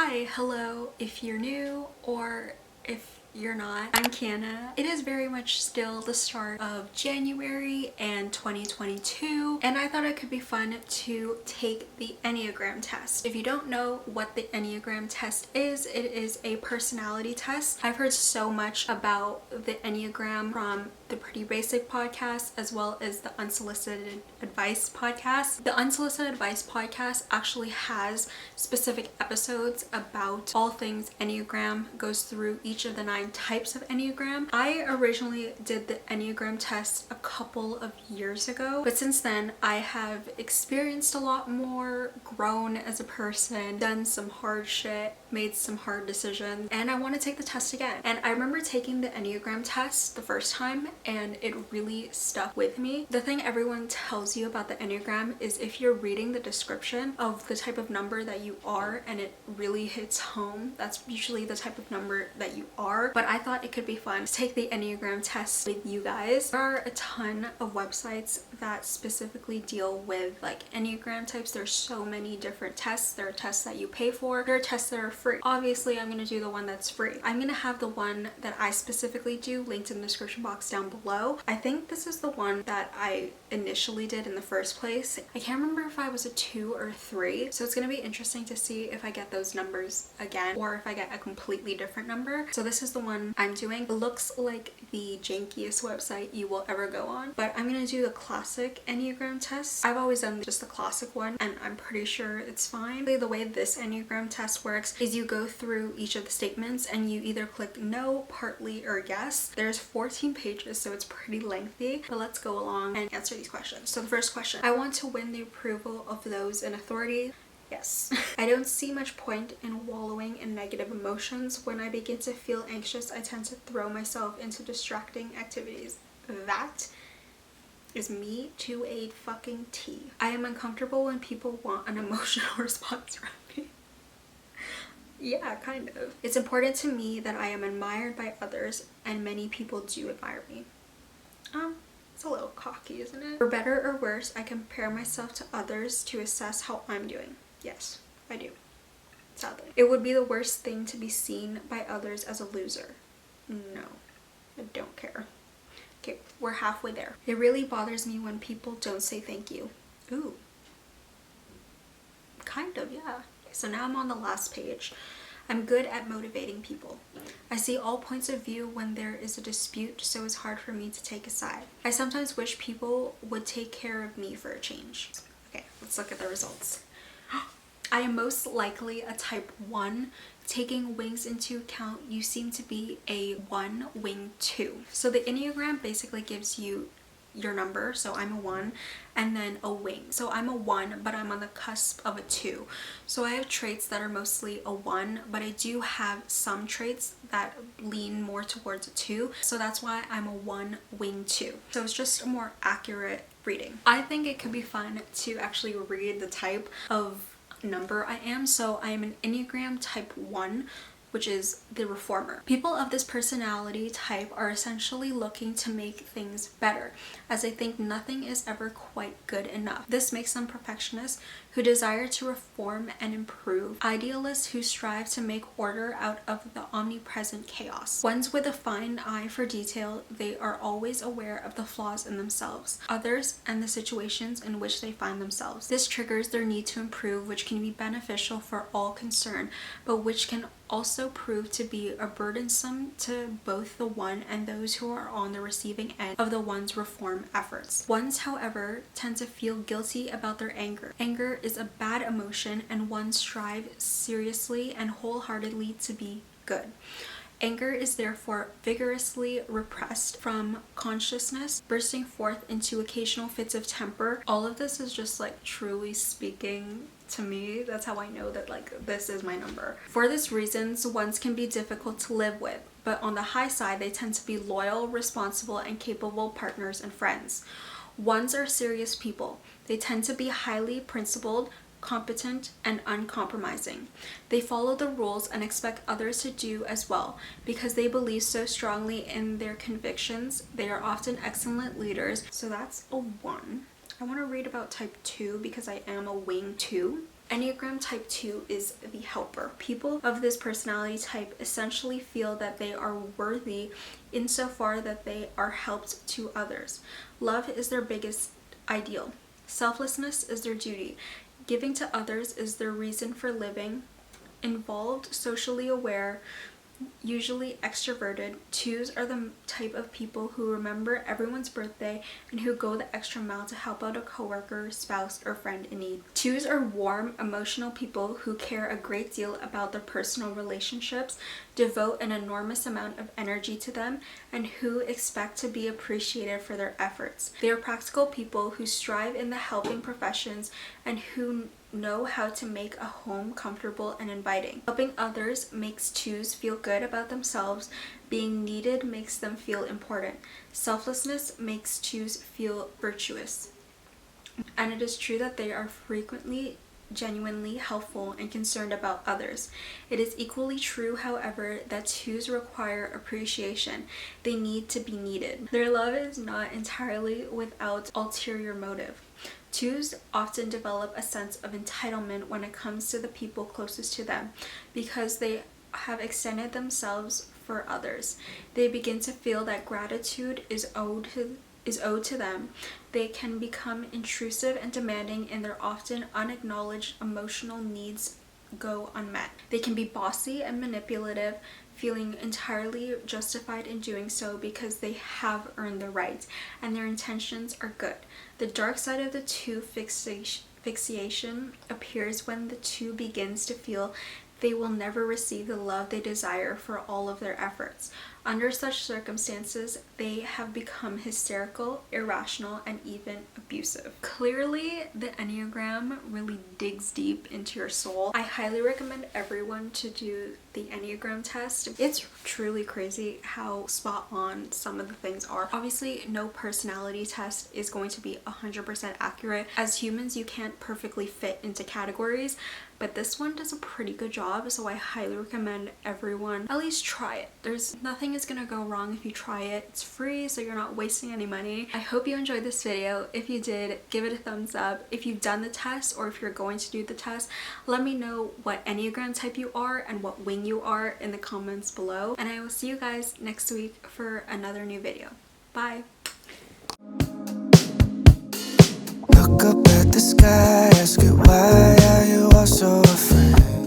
Hi, hello, if you're new or if you're not. I'm Kiana. It is very much still the start of January and 2022, and I thought it could be fun to take the Enneagram test. If you don't know what the Enneagram test is, it is a personality test. I've heard so much about the Enneagram from the Pretty Basic podcast as well as the Unsolicited Advice podcast. The Unsolicited Advice podcast actually has specific episodes about all things Enneagram, goes through each of the 9 types of Enneagram. I originally did the Enneagram test a couple of years ago, but since then I have experienced a lot more, grown as a person, done some hard shit, made some hard decisions, and I want to take the test again. And I remember taking the Enneagram test the first time and it really stuck with me. The thing everyone tells you about the Enneagram is if you're reading the description of the type of number that you are and it really hits home, that's usually the type of number that you are. But I thought it could be fun to take the Enneagram test with you guys. There are a ton of websites that specifically deal with like Enneagram types. There's so many different tests. There are tests that you pay for. There are tests that are free. Obviously, I'm going to do the one that's free. I'm going to have the one that I specifically do linked in the description box down below. I think this is the one that I initially did in the first place. I can't remember if I was a 2 or 3, so it's going to be interesting to see if I get those numbers again or if I get a completely different number. So this is the one I'm doing. It looks like the jankiest website you will ever go on, but I'm going to do the classic Enneagram test. I've always done just the classic one and I'm pretty sure it's fine. The way this Enneagram test works is you go through each of the statements and you either click no, partly, or yes. There's 14 pages, so it's pretty lengthy, but let's go along and answer these questions. So the first question: I want to win the approval of those in authority. Yes. I don't see much point in wallowing in negative emotions. When I begin to feel anxious, I tend to throw myself into distracting activities. That is me to a fucking T. I am uncomfortable when people want an emotional response from me. Yeah, kind of. It's important to me that I am admired by others, and many people do admire me. It's a little cocky, isn't it? For better or worse, I compare myself to others to assess how I'm doing. Yes, I do. Sadly. It would be the worst thing to be seen by others as a loser. No, I don't care. Okay, we're halfway there. It really bothers me when people don't say thank you. Ooh. Kind of, yeah. So now I'm on the last page. I'm good at motivating people. I see all points of view when there is a dispute, so it's hard for me to take a side. I sometimes wish people would take care of me for a change. Okay, let's look at the results. I am most likely a type 1. Taking wings into account, you seem to be a 1 wing 2. So the Enneagram basically gives you your number, so I'm a 1, and then a wing. So I'm a 1, but I'm on the cusp of a 2. So I have traits that are mostly a 1, but I do have some traits that lean more towards a 2. So that's why I'm a 1 wing 2. So it's just a more accurate reading. I think it could be fun to actually read the type of number I am. So I am an Enneagram type 1, which is the reformer. People of this personality type are essentially looking to make things better, as they think nothing is ever quite good enough. This makes them perfectionists who desire to reform and improve, idealists who strive to make order out of the omnipresent chaos. Ones with a fine eye for detail, they are always aware of the flaws in themselves, others, and the situations in which they find themselves. This triggers their need to improve, which can be beneficial for all concerned, but which can also prove to be a burdensome to both the one and those who are on the receiving end of the one's reform efforts. Ones, however, tend to feel guilty about their anger. Anger is a bad emotion, and ones strive seriously and wholeheartedly to be good. Anger is therefore vigorously repressed from consciousness, bursting forth into occasional fits of temper. All of this is just like truly speaking to me. That's how I know that like this is my number. For this reasons, ones can be difficult to live with, but on the high side, they tend to be loyal, responsible, and capable partners and friends. Ones are serious people. They tend to be highly principled, competent, and uncompromising. They follow the rules and expect others to do as well. Because they believe so strongly in their convictions, they are often excellent leaders. So that's a 1. I want to read about type 2 because I am a wing 2. Enneagram type 2 is the helper. People of this personality type essentially feel that they are worthy insofar that they are helped to others. Love is their biggest ideal. Selflessness is their duty. Giving to others is their reason for living. Involved, socially aware, usually extroverted. 2s are the type of people who remember everyone's birthday and who go the extra mile to help out a coworker, spouse, or friend in need. 2s are warm, emotional people who care a great deal about their personal relationships, devote an enormous amount of energy to them, and who expect to be appreciated for their efforts. They are practical people who strive in the helping professions and who know how to make a home comfortable and inviting. Helping others makes 2s feel good about themselves. Being needed makes them feel important. Selflessness makes 2s feel virtuous. And it is true that they are frequently genuinely helpful and concerned about others. It is equally true, however, that 2s require appreciation. They need to be needed. Their love is not entirely without ulterior motive. 2s often develop a sense of entitlement when it comes to the people closest to them because they have extended themselves for others. They begin to feel that gratitude is owed to them. They can become intrusive and demanding, and their often unacknowledged emotional needs go unmet. They can be bossy and manipulative, feeling entirely justified in doing so because they have earned the right and their intentions are good. The dark side of the 2 fixation appears when the 2 begins to feel they will never receive the love they desire for all of their efforts. Under such circumstances, they have become hysterical, irrational, and even abusive. Clearly, the Enneagram really digs deep into your soul. I highly recommend everyone to do the Enneagram test. It's truly crazy how spot on some of the things are. Obviously, no personality test is going to be 100% accurate. As humans, you can't perfectly fit into categories, but this one does a pretty good job, so I highly recommend everyone at least try it. There's nothing is gonna go wrong if you try it. It's free, so you're not wasting any money. I hope you enjoyed this video. If you did, give it a thumbs up. If you've done the test or if you're going to do the test, let me know what Enneagram type you are and what wing you are in the comments below. And I will see you guys next week for another new video. Bye! Look up at the sky, ask it why are you all so